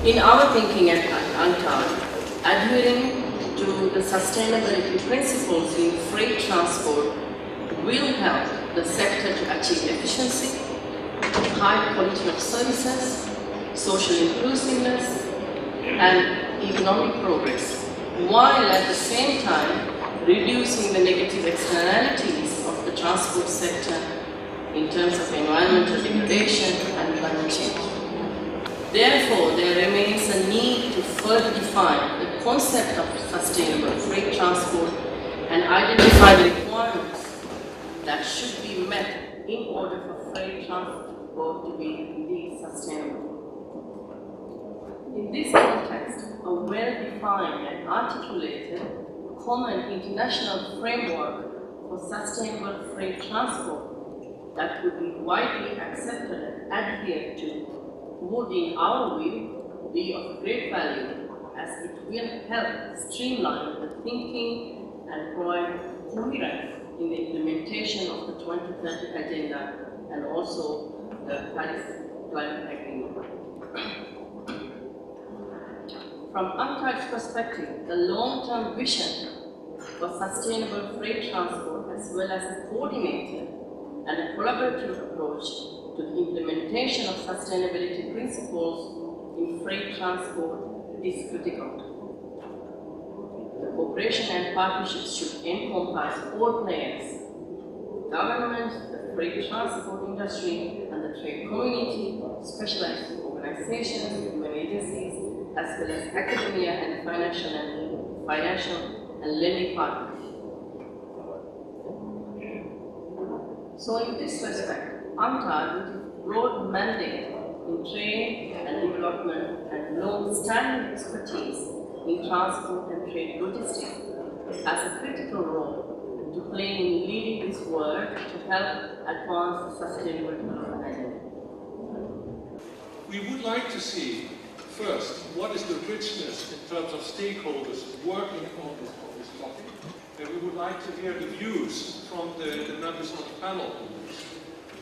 In our thinking at UNCTAD, adhering to the sustainability principles in freight transport will help the sector to achieve efficiency, high quality of services, social inclusiveness, and economic progress, while at the same time reducing the negative externalities of the transport sector in terms of environmental degradation and climate change. Therefore, there remains a need to further define the concept of sustainable freight transport and identify the requirements that should be met in order for freight transport to be indeed sustainable. In this context, a well-defined and articulated common international framework for sustainable freight transport that would be widely accepted and adhered to would, in our view, be of great value, as it will help streamline the thinking and provide coherence in the implementation of the 2030 agenda and also the Paris Climate Agreement. From UNCTAD's perspective, the long-term vision for sustainable freight transport, as well as a coordinated and a collaborative approach to the implementation of sustainability principles in freight transport is critical. The cooperation and partnerships should encompass all players: government, the freight transport industry, and the trade community, specialized organizations, human agencies, as well as academia and financial and lending partners. So in this respect, UNCTAD, with its broad mandate in trade and development and long-standing expertise in transport and trade logistics, has a critical role to play in leading this work to help advance the sustainable development agenda. We would like to see, first, what is the richness in terms of stakeholders working on this topic. And we would like to hear the views from the members of the panel.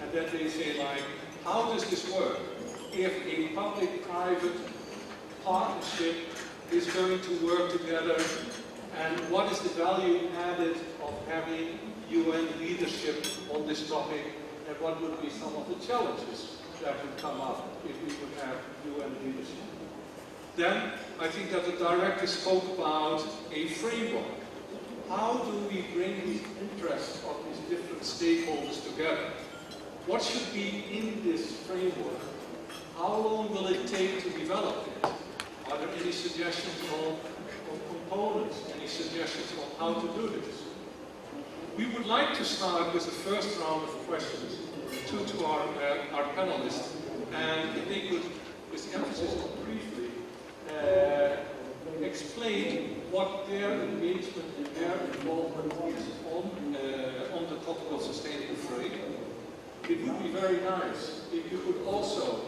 And that they say, like, how does this work if a public-private partnership is going to work together, and what is the value added of having UN leadership on this topic, and what would be some of the challenges that would come up if we would have UN leadership. Then, I think that the director spoke about a framework. How do we bring the interests of these different stakeholders together? What should be in this framework? How long will it take to develop it? Are there any suggestions on components, any suggestions on how to do this? We would like to start with the first round of questions to our panelists, and if they could, with emphasis on briefly, explain what their engagement and their involvement is on the topic of sustainable freight. It would be very nice if you could also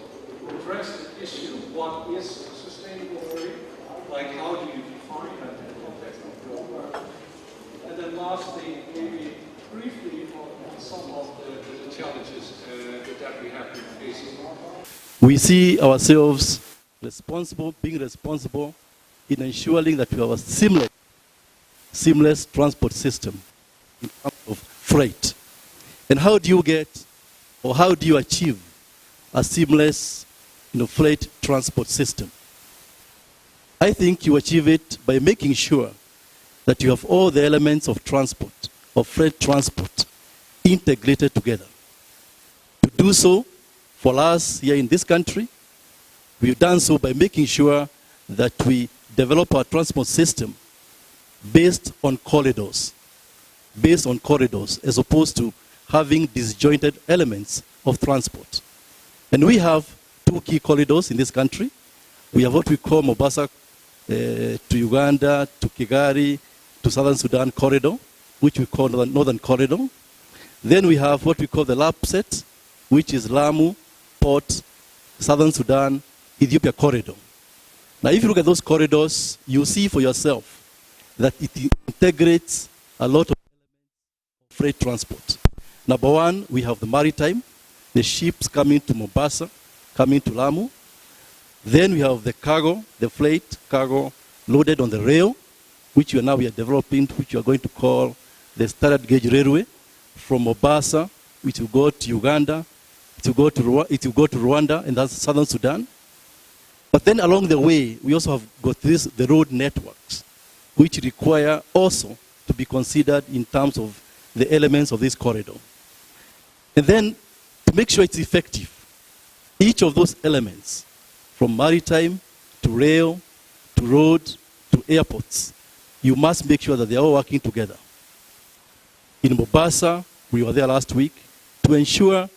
address the issue of what is sustainable freight, like how do you define that in the context of your work. And then lastly, maybe briefly on some of the challenges that we have been facing. We see ourselves being responsible in ensuring that we have a seamless transport system in terms of freight. And how do you get, or how do you achieve a seamless freight transport system? I think you achieve it by making sure that you have all the elements of transport, of freight transport, integrated together. To do so, for us here in this country, we've done so by making sure that we develop our transport system based on corridors, as opposed to having disjointed elements of transport. And we have two key corridors in this country. We have what we call Mombasa to Uganda, to Kigali, to Southern Sudan corridor, which we call the Northern Corridor. Then we have what we call the LAPSET, which is Lamu, Port, Southern Sudan, Ethiopia corridor. Now, if you look at those corridors, you see for yourself that it integrates a lot of freight transport. Number one, we have the Maritime, the ships coming to Mombasa, coming to Lamu. Then we have the cargo, the freight cargo loaded on the rail, which we are developing, which we are going to call the standard gauge railway from Mombasa, which will go to Uganda, it will go to Rwanda, and that's southern Sudan. But then along the way, we also have got the road networks, which require also to be considered in terms of the elements of this corridor. And then to make sure it's effective, each of those elements, from maritime to rail to road to airports, you must make sure that they're all working together. In Mombasa, we were there last week to ensure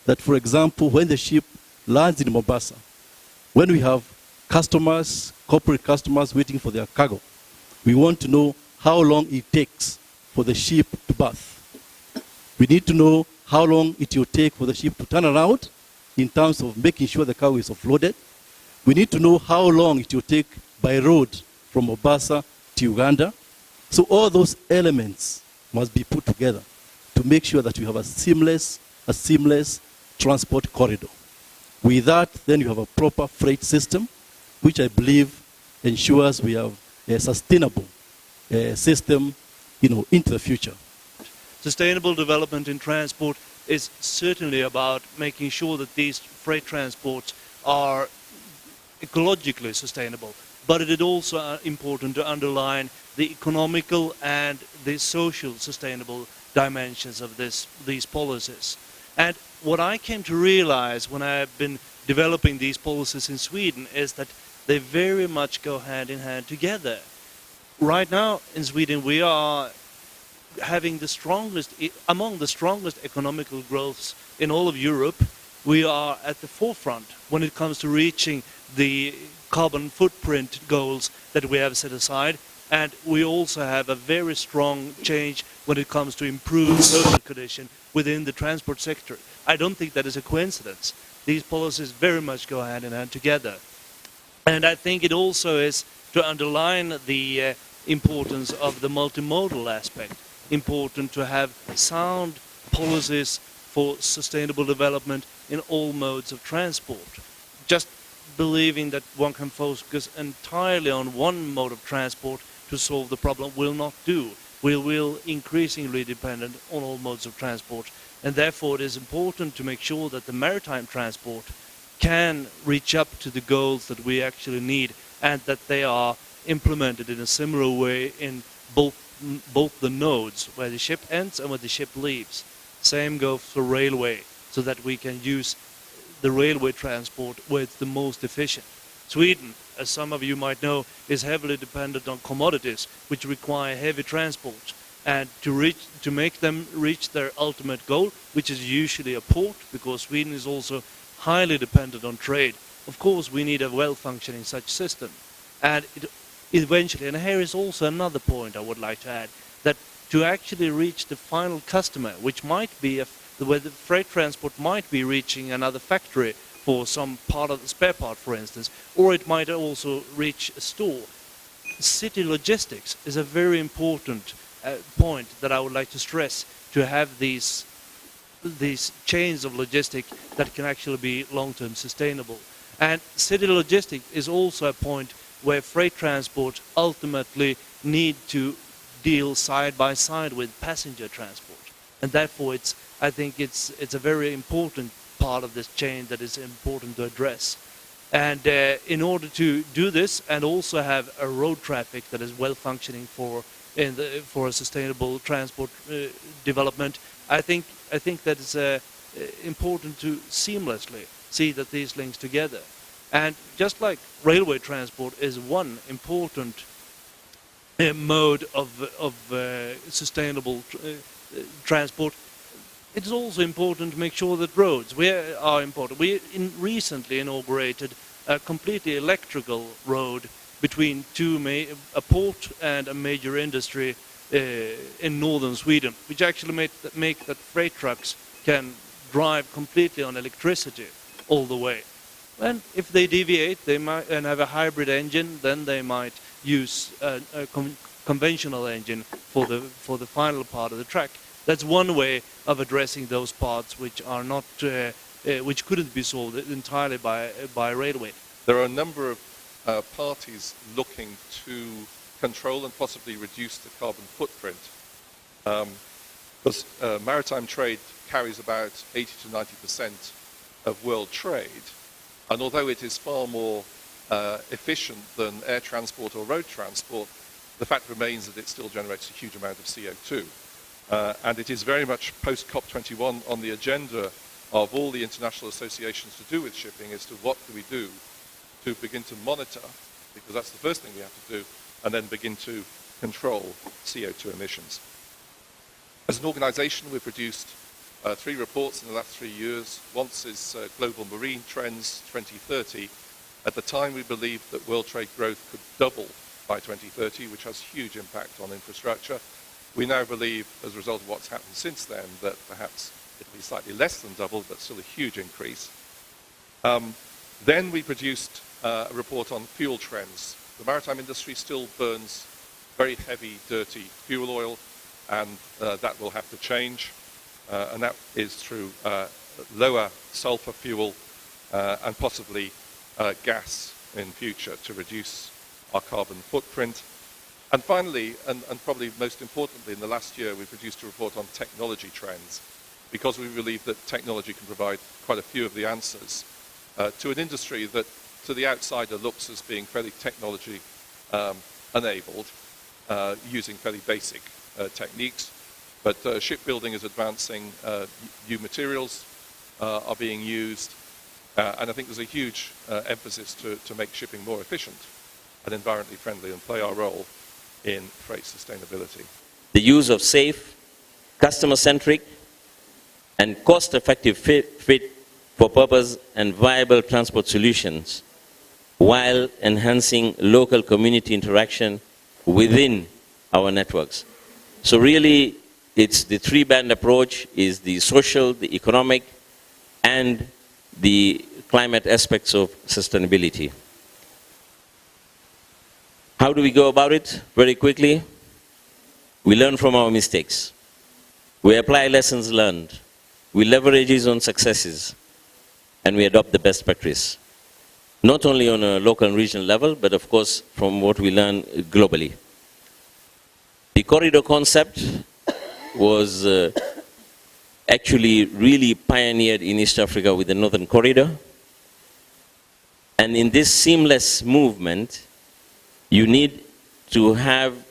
that, for example, when the ship lands in Mombasa, when we have customers, corporate customers waiting for their cargo, we want to know how long it takes for the ship to berth. We need to know how long it will take for the ship to turn around in terms of making sure the cargo is offloaded. We need to know how long it will take by road from Mombasa to Uganda. So all those elements must be put together to make sure that you have a seamless transport corridor. With that, then you have a proper freight system, which I believe ensures we have a sustainable system, into the future. Sustainable development in transport is certainly about making sure that these freight transports are ecologically sustainable, but it is also important to underline the economical and the social sustainable dimensions of these policies. And what I came to realize when I've been developing these policies in Sweden is that they very much go hand in hand together. Right now in Sweden we are having among the strongest economical growths in all of Europe. We are at the forefront when it comes to reaching the carbon footprint goals that we have set aside, and we also have a very strong change when it comes to improved social condition within the transport sector. I don't think that is a coincidence. These policies very much go hand in hand together. And I think it also is to underline the importance of the multimodal aspect, important to have sound policies for sustainable development in all modes of transport. Just believing that one can focus entirely on one mode of transport to solve the problem will not do. We will increasingly dependent on all modes of transport, and therefore it is important to make sure that the maritime transport can reach up to the goals that we actually need, and that they are implemented in a similar way in both the nodes, where the ship ends and where the ship leaves. Same goes for railway, so that we can use the railway transport where it's the most efficient. Sweden, as some of you might know, is heavily dependent on commodities which require heavy transport, and to make them reach their ultimate goal, which is usually a port, because Sweden is also highly dependent on trade. Of course we need a well-functioning such system, and eventually, and here is also another point I would like to add, that to actually reach the final customer, which might be where the freight transport might be reaching another factory for some part of the spare part, for instance, or it might also reach a store. City logistics is a very important point that I would like to stress, to have these chains of logistics that can actually be long-term sustainable. And city logistics is also a point where freight transport ultimately need to deal side by side with passenger transport. And therefore I think it's a very important part of this chain that is important to address. And in order to do this and also have a road traffic that is well functioning for a sustainable transport development, I think that it's important to seamlessly see that these links together. And just like railway transport is one important mode of sustainable transport, it is also important to make sure that roads are important. We recently inaugurated a completely electrical road between a port and a major industry in northern Sweden, which actually make that freight trucks can drive completely on electricity all the way. And if they deviate, they might and have a hybrid engine, then they might use a conventional engine for the final part of the track. That's one way of addressing those parts which are not which couldn't be solved entirely by railway. there are a number of parties looking to control and possibly reduce the carbon footprint. Because maritime trade carries about 80 to 90% of world trade, and although it is far more efficient than air transport or road transport, the fact remains that it still generates a huge amount of CO2. And it is very much post-COP21 on the agenda of all the international associations to do with shipping as to what do we do to begin to monitor, because that's the first thing we have to do, and then begin to control CO2 emissions. As an organization, we've produced 3 reports in the last 3 years. Once is Global Marine Trends 2030. At the time, we believed that world trade growth could double by 2030, which has huge impact on infrastructure. We now believe, as a result of what's happened since then, that perhaps it'll be slightly less than double, but still a huge increase. Then we produced a report on fuel trends. The maritime industry still burns very heavy, dirty fuel oil, and that will have to change. And that is through lower sulfur fuel and possibly gas in future to reduce our carbon footprint. And finally, and probably most importantly, in the last year, we produced a report on technology trends, because we believe that technology can provide quite a few of the answers to an industry that, to the outsider, looks as being fairly technology enabled, using fairly basic techniques. But shipbuilding is advancing, new materials are being used, and I think there's a huge emphasis to make shipping more efficient and environmentally friendly and play our role in freight sustainability. The use of safe, customer-centric, and cost-effective fit for purpose and viable transport solutions while enhancing local community interaction within our networks. So really, it's the 3-band approach is the social, the economic, and the climate aspects of sustainability. How do we go about it? Very quickly, we learn from our mistakes. We apply lessons learned. We leverage on successes, and we adopt the best practice. Not only on a local and regional level, but of course from what we learn globally. The corridor concept was actually really pioneered in East Africa with the Northern Corridor. And in this seamless movement, you need to have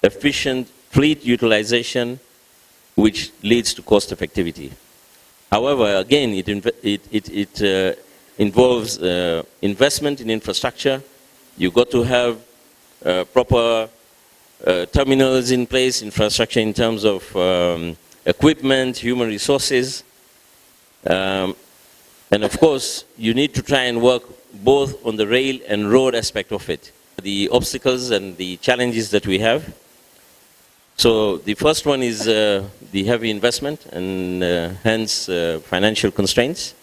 efficient fleet utilization, which leads to cost effectivity. However, again, it involves investment in infrastructure. You've got to have proper terminals in place, infrastructure in terms of equipment, human resources. And of course, you need to try and work both on the rail and road aspect of it. The obstacles and the challenges that we have. So the first one is the heavy investment and hence financial constraints.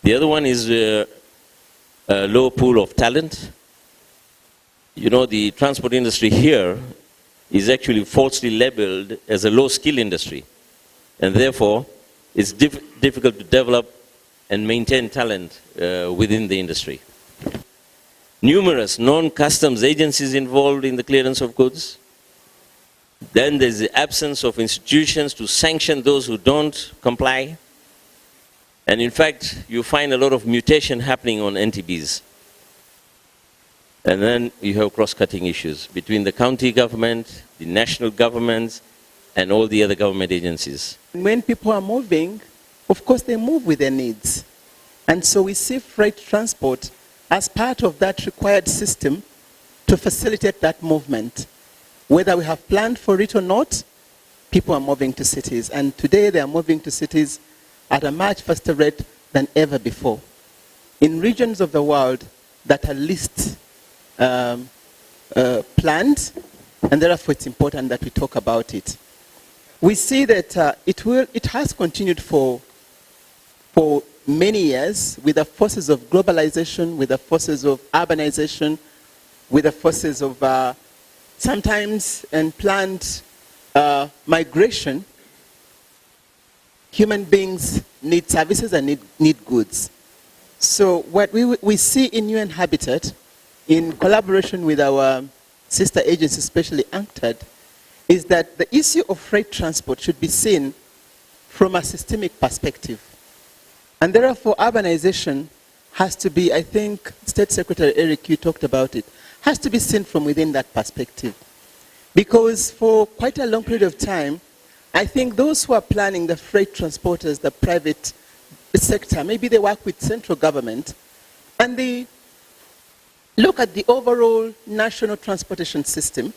The other one is a low pool of talent. You know, the transport industry here is actually falsely labeled as a low-skill industry. And therefore, it's difficult to develop and maintain talent within the industry. Numerous non-customs agencies involved in the clearance of goods. Then there's the absence of institutions to sanction those who don't comply. And in fact, you find a lot of mutation happening on NTBs. And then you have cross-cutting issues between the county government, the national governments, and all the other government agencies. When people are moving, of course they move with their needs. And so we see freight transport as part of that required system to facilitate that movement. Whether we have planned for it or not, people are moving to cities. And today they are moving to cities at a much faster rate than ever before. In regions of the world that are least planned, and therefore it's important that we talk about it. We see that it has continued for many years with the forces of globalization, with the forces of urbanization, with the forces of sometimes unplanned migration. Human beings need services and need goods. So what we see in UN Habitat, in collaboration with our sister agency, especially UNCTAD, is that the issue of freight transport should be seen from a systemic perspective. And therefore, urbanization has to be, I think, State Secretary Eric, you talked about it, has to be seen from within that perspective. Because for quite a long period of time, I think those who are planning the freight transporters, the private sector, maybe they work with central government, and they look at the overall national transportation system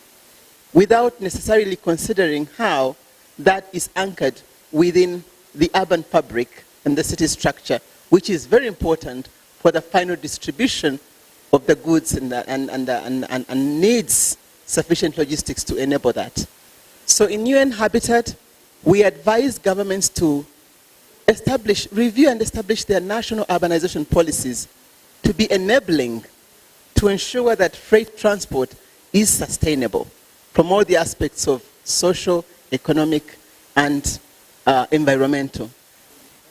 without necessarily considering how that is anchored within the urban fabric and the city structure, which is very important for the final distribution of the goods and needs sufficient logistics to enable that. So in UN Habitat, we advise governments to review and establish their national urbanization policies to be enabling, to ensure that freight transport is sustainable from all the aspects of social, economic, and environmental.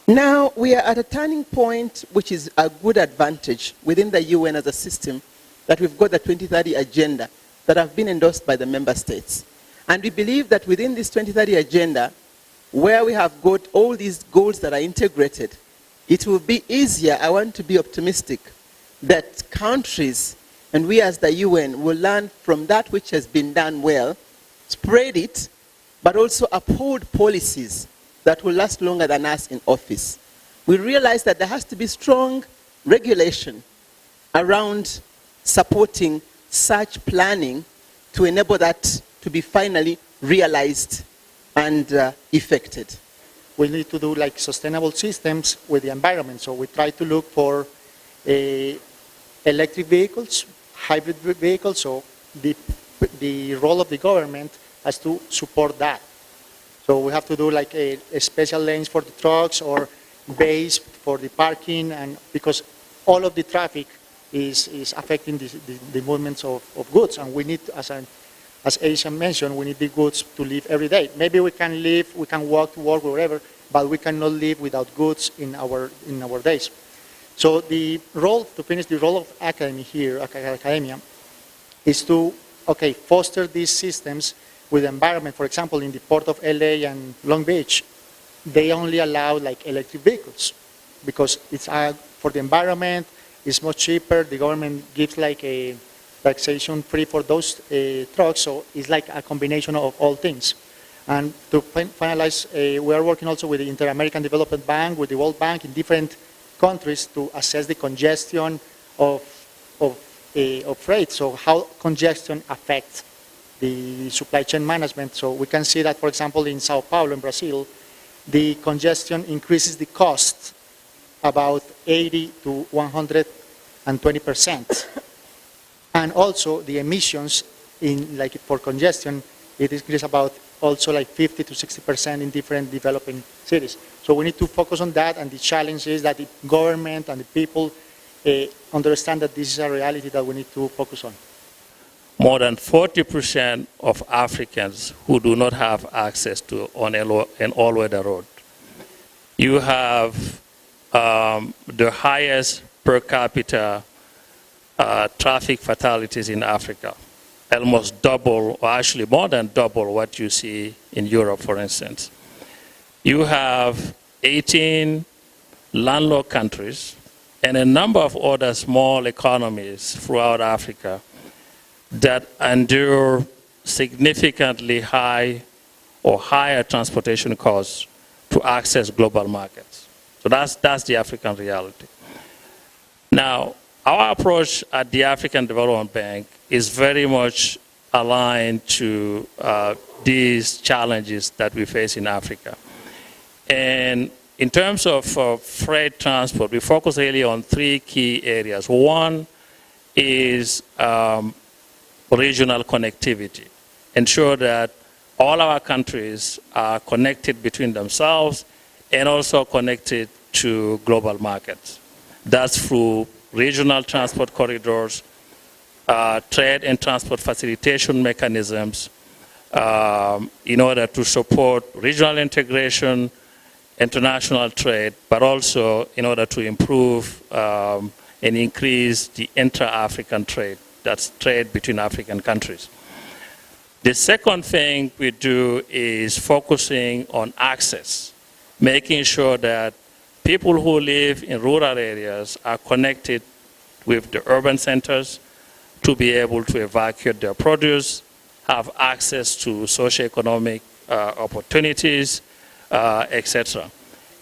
Now, we are at a turning point which is a good advantage within the UN as a system, that we've got the 2030 agenda that have been endorsed by the member states. And we believe that within this 2030 agenda, where we have got all these goals that are integrated, it will be easier, I want to be optimistic, that countries and we as the UN will learn from that which has been done well, spread it, but also uphold policies that will last longer than us in office. We realize that there has to be strong regulation around supporting such planning to enable that to be finally realized and effected. We need to do like sustainable systems with the environment. So we try to look for electric vehicles, hybrid vehicles. So the role of the government has to support that. So we have to do like a special lanes for the trucks or bays for the parking, and because all of the traffic is affecting the movements of goods, and we need, as Asia mentioned, we need the goods to live every day. Maybe we can live, we can walk to work, wherever, but we cannot live without goods in our days. So the role, to finish, the role of academia is to, foster these systems with the environment. For example, in the port of LA and Long Beach, they only allow like electric vehicles because it's for the environment, it's much cheaper. The government gives like a taxation free for those trucks, so it's like a combination of all things. And to finalize, we are working also with the Inter-American Development Bank, with the World Bank in different countries to assess the congestion of freight, so how congestion affects the supply chain management. So we can see that, for example, in Sao Paulo, in Brazil, the congestion increases the cost about 80 to 120%. And also the emissions for congestion, it increases about also like 50 to 60% in different developing cities. So we need to focus on that, and the challenge is that the government and the people understand that this is a reality that we need to focus on. More than 40% of Africans who do not have access to an all-weather road. You have the highest per capita traffic fatalities in Africa, almost double, or actually more than double what you see in Europe, for instance. You have 18 landlocked countries and a number of other small economies throughout Africa that endure significantly high or higher transportation costs to access global markets. So that's the African reality. Now, our approach at the African Development Bank is very much aligned to these challenges that we face in Africa. And in terms of freight transport, we focus really on three key areas. One is regional connectivity. Ensure that all our countries are connected between themselves and also connected to global markets. That's through regional transport corridors, trade and transport facilitation mechanisms in order to support regional integration international trade, but also in order to improve and increase the intra-African trade, that's trade between African countries. The second thing we do is focusing on access, making sure that people who live in rural areas are connected with the urban centers to be able to evacuate their produce, have access to socioeconomic opportunities, etc.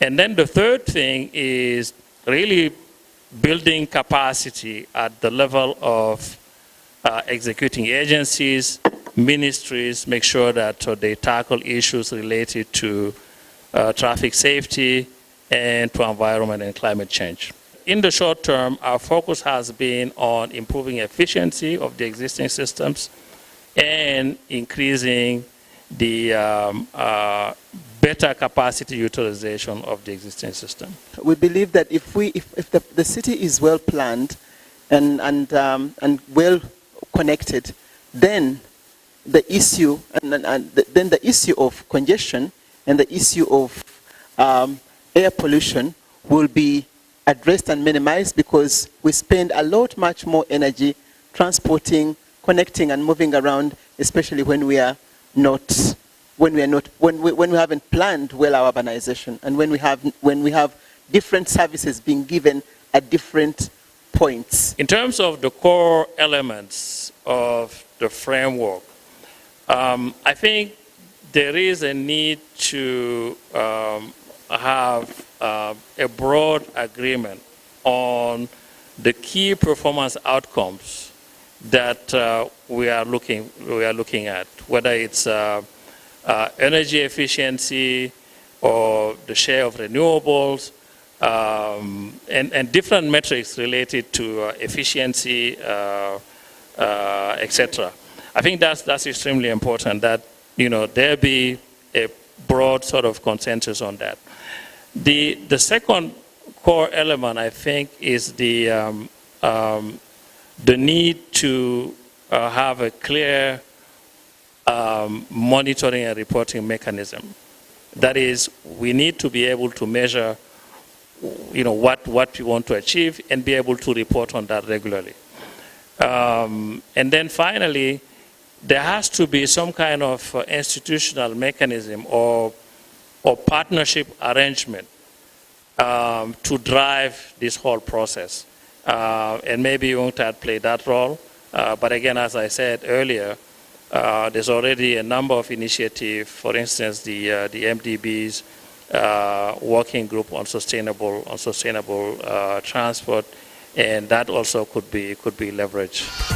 And then the third thing is really building capacity at the level of executing agencies, ministries, make sure that they tackle issues related to traffic safety and to environment and climate change. In the short term, our focus has been on improving efficiency of the existing systems and increasing the better capacity utilization of the existing system. We believe that if the city is well planned and well connected, then the issue then the issue of congestion and the issue of air pollution will be addressed and minimized, because we spend a lot much more energy transporting, connecting and moving around, especially when we haven't planned well our urbanization, and when we have different services being given at different points. In terms of the core elements of the framework, I think there is a need to have a broad agreement on the key performance outcomes that we are looking at, whether it's energy efficiency or the share of renewables, and different metrics related to efficiency, etc. I think that's extremely important, that there be a broad sort of consensus on that. The second core element, I think, is the need to have a clear monitoring and reporting mechanism. That is, we need to be able to measure, what we want to achieve and be able to report on that regularly. And then finally, there has to be some kind of institutional mechanism or partnership arrangement to drive this whole process. And maybe UNCTAD play that role. But again, as I said earlier, there's already a number of initiatives, for instance, the MDB's working group on sustainable transport, and that also could be leveraged.